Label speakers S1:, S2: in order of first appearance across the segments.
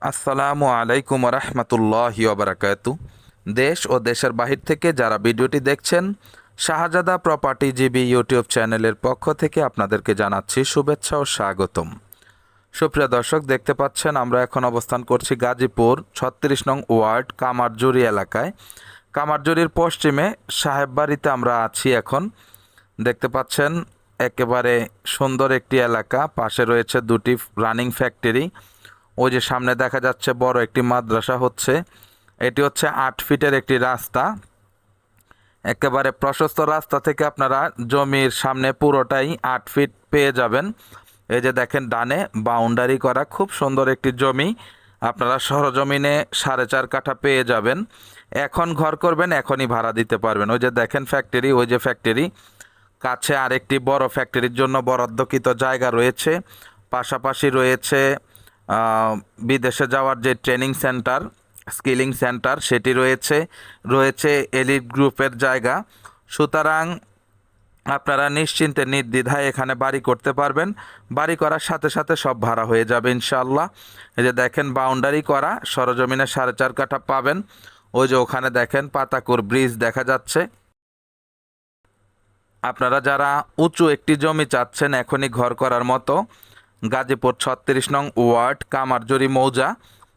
S1: আসসালামু আলাইকুম রহমতুল্লাহি ওবরাকাতু। দেশ ও দেশের বাহির থেকে যারা ভিডিওটি দেখছেন, শাহজাদা প্রপার্টি জিবি ইউটিউব চ্যানেলের পক্ষ থেকে আপনাদেরকে জানাচ্ছি শুভেচ্ছা ও স্বাগতম। সুপ্রিয় দর্শক, দেখতে পাচ্ছেন আমরা এখন অবস্থান করছি গাজীপুর ৩৬ নং ওয়ার্ড কামারজুরি এলাকায়। কামারজুরির পশ্চিমে সাহেববাড়িতে আমরা আছি এখন। দেখতে পাচ্ছেন একেবারে সুন্দর একটি এলাকা, পাশে রয়েছে দুটি রানিং ফ্যাক্টরি। ওই যে সামনে দেখা যাচ্ছে বড় একটি মাদ্রাসা হচ্ছে। এটি হচ্ছে ৮ ফিটের একটি রাস্তা। একেবারে প্রশস্ত রাস্তা থেকে আপনারা জমির সামনে পুরোটাই ৮ ফিট পেয়ে যাবেন। এই যে দেখেন ডানে বাউন্ডারি করা খুব সুন্দর একটি জমি, আপনারা সরজমিনে ৪.৫ কাঠা পেয়ে যাবেন। এখন ঘর করবেন, এখনই ভাড়া দিতে পারবেন। ওই যে দেখেন ফ্যাক্টরি, ওই যে ফ্যাক্টরি, কাছে আরেকটি বড় ফ্যাক্টরির জন্য বরাদ্দকৃত জায়গা রয়েছে। পাশাপাশি রয়েছে বিদেশে যাওয়ার যে ট্রেনিং সেন্টার, স্কিলিং সেন্টার, সেটি রয়েছে। রয়েছে এলিট গ্রুপের জায়গা। সুতরাং আপনারা নিশ্চিন্তে নির্দ্বিধায় এখানে বাড়ি করতে পারবেন। বাড়ি করার সাথে সাথে সব ভাড়া হয়ে যাবে ইনশাআল্লাহ। এই যে দেখেন বাউন্ডারি করা, সরজমিনে ৪.৫ কাঠা পাবেন। ওই যে ওখানে দেখেন পাতাকুর ব্রিজ দেখা যাচ্ছে। আপনারা যারা উঁচু একটি জমি চাচ্ছেন এখনই ঘর করার মতো, গাজীপুর ৩৬ নং ওয়ার্ড কামারজুরি মৌজা,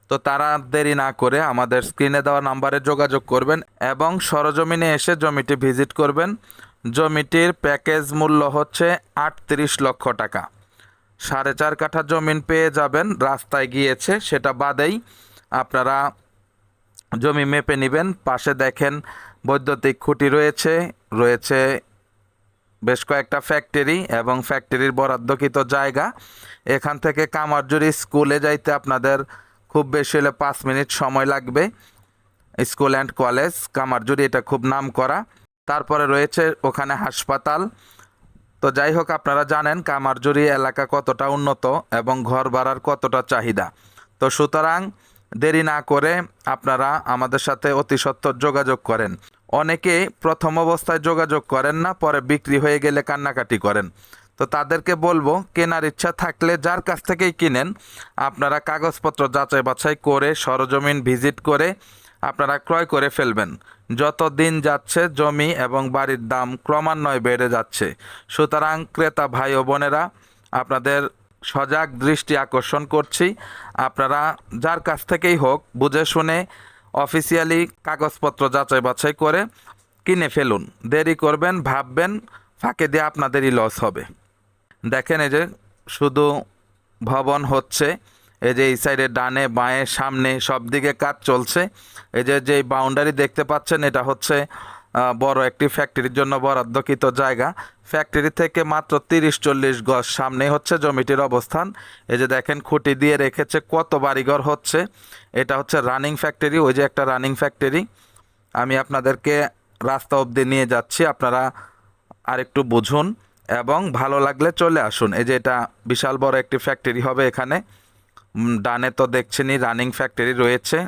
S1: তো তারা দেরি না করে আমাদের স্ক্রিনে দেওয়া নাম্বারে যোগাযোগ করবেন এবং সরজমিনে এসে জমিটি ভিজিট করবেন। জমিটির প্যাকেজ মূল্য হচ্ছে ৩৮ লক্ষ টাকা। ৪.৫ কাঠা জমিন পেয়ে যাবেন, রাস্তায় গিয়েছে সেটা বাদেই আপনারা জমি মেপে নেবেন। পাশে দেখেন বৈদ্যুতিক খুঁটি রয়েছে, রয়েছে বেশ কয়েকটা ফ্যাক্টরি এবং ফ্যাক্টরির বরাদ্দকৃত জায়গা। এখান থেকে কামারজুরি স্কুলে যাইতে আপনাদের খুব বেশি হলে ৫ মিনিট সময় লাগবে। স্কুল অ্যান্ড কলেজ কামারজুরি, এটা খুব নাম করা। তারপরে রয়েছে ওখানে হাসপাতাল। তো যাই হোক, আপনারা জানেন কামারজুরি এলাকা কতটা উন্নত এবং ঘর ভাড়ার কতটা চাহিদা। তো সুতরাং দেরি না করে আপনারা আমাদের সাথে অতি সত্বর যোগাযোগ করেন। অনেকে প্রথম অবস্থায় যোগাযোগ করেন না, পরে বিক্রি হয়ে গেলে কান্নাকাটি করেন। তো তাদেরকে বলবো, কেনার ইচ্ছা থাকলে যার কাছ থেকেই কিনেন, আপনারা কাগজপত্র যাচাই বাছাই করে সরজমিন ভিজিট করে আপনারা ক্রয় করে ফেলবেন। যত দিন যাচ্ছে জমি এবং বাড়ির দাম ক্রমান্বয়ে বেড়ে যাচ্ছে। সুতরাং ক্রেতা ভাই ও বোনেরা, আপনাদের সজাগ দৃষ্টি আকর্ষণ করছি, আপনারা যার কাছ থেকেই হোক বুঝে শুনে অফিসিয়ালি কাগজপত্র যাচাই বাছাই করে কিনে ফেলুন। দেরি করবেন, ভাববেন, ফাঁকে দিয়ে আপনাদেরই লস হবে। দেখেন এই যে শুধু ভবন হচ্ছে, এই যে এই সাইডে ডানে বাঁয়ে সামনে সব দিকে কাজ চলছে। এই যে যে বাউন্ডারি দেখতে পাচ্ছেন, এটা হচ্ছে বড় একটি ফ্যাক্টরির জন্য বরাদ্দকৃত জায়গা। ফ্যাক্টরি থেকে মাত্র ৩০-৪০ গজ সামনে হচ্ছে জমিটির অবস্থান। এই যে দেখেন খুঁটি দিয়ে রেখেছে, কত বাড়িঘর হচ্ছে। এটা হচ্ছে রানিং ফ্যাক্টরি, ওই যে একটা রানিং ফ্যাক্টরি। আমি আপনাদেরকে রাস্তা অবধি নিয়ে যাচ্ছি, আপনারা আরেকটু বুঝুন এবং ভালো লাগলে চলে আসুন। এই যে এটা বিশাল বড় একটি ফ্যাক্টরি হবে এখানে। ডানে তো দেখছেনই রানিং ফ্যাক্টরি রয়েছে।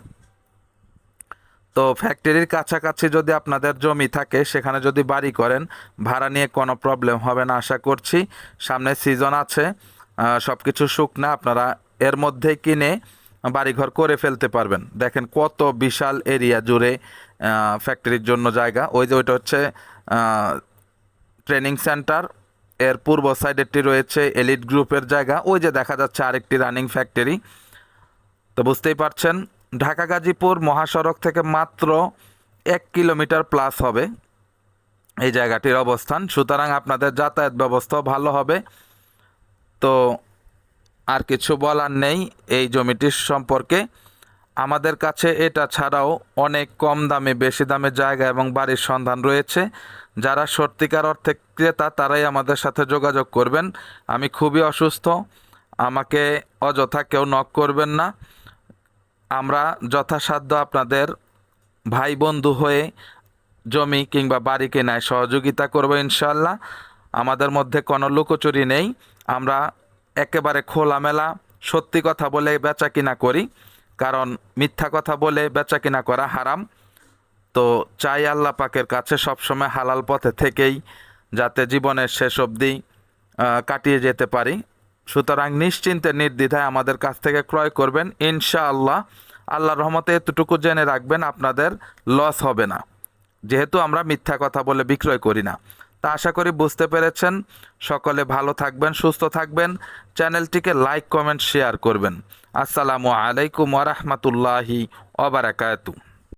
S1: তো ফ্যাক্টরির কাছাকাছি যদি আপনাদের জমি থাকে, সেখানে যদি বাড়ি করেন, ভাড়া নিয়ে কোনো প্রবলেম হবে না আশা করছি। সামনে সিজন আছে, সব কিছু শুকনা, আপনারা এর মধ্যেই কিনে বাড়িঘর করে ফেলতে পারবেন। দেখেন কত বিশাল এরিয়া জুড়ে ফ্যাক্টরির জন্য জায়গা। ওই যে ওইটা হচ্ছে ট্রেনিং সেন্টার। এর পূর্ব সাইডেরটি রয়েছে এলিট গ্রুপের জায়গা। ওই যে দেখা যাচ্ছে আরেকটি রানিং ফ্যাক্টরি। তো বুঝতেই পারছেন, ঢাকা গাজীপুর মহাসড়ক থেকে মাত্র ১ কিলোমিটার প্লাস হবে এই জায়গাটির অবস্থান। সুতরাং আপনাদের যাতায়াত ব্যবস্থাও ভালো হবে। তো আর কিছু বলার নেই এই জমিটির সম্পর্কে। আমাদের কাছে এটা ছাড়াও অনেক কম দামে বেশি দামে জায়গা এবং বাড়ির সন্ধান রয়েছে। যারা সত্যিকার অর্থে ক্রেতা তারাই আমাদের সাথে যোগাযোগ করবেন। আমি খুবই অসুস্থ, আমাকে অযথা কেউ নক করবেন না। আমরা যথাসাধ্য আপনাদের ভাই বন্ধু হয়ে জমি কিংবা বাড়ি কেনায় সহযোগিতা করব ইনশাল্লাহ। আমাদের মধ্যে কোনো লুকোচুরি নেই, আমরা একেবারে খোলামেলা সত্যি কথা বলে বেচা কিনা করি, কারণ মিথ্যা কথা বলে বেচা কিনা করা হারাম। তো চাই আল্লাহ পাকের কাছে সবসময় হালাল পথে থেকেই যাতে জীবনের শেষ অবধি কাটিয়ে যেতে পারি। সুতরাং নিশ্চিন্তে নির্দ্বিধায় আমাদের কাছ থেকে ক্রয় করবেন ইনশাআল্লাহ। আল্লাহর রহমতে এতটুকু জেনে রাখবেন, আপনাদের লস হবে না, যেহেতু আমরা মিথ্যা কথা বলে বিক্রয় করি না। তা আশা করি বুঝতে পেরেছেন। সকলে ভালো থাকবেন, সুস্থ থাকবেন। চ্যানেলটিকে লাইক, কমেন্ট, শেয়ার করবেন। আসসালামু আলাইকুম ওয়া রাহমাতুল্লাহি ওয়া বারাকাতুহু।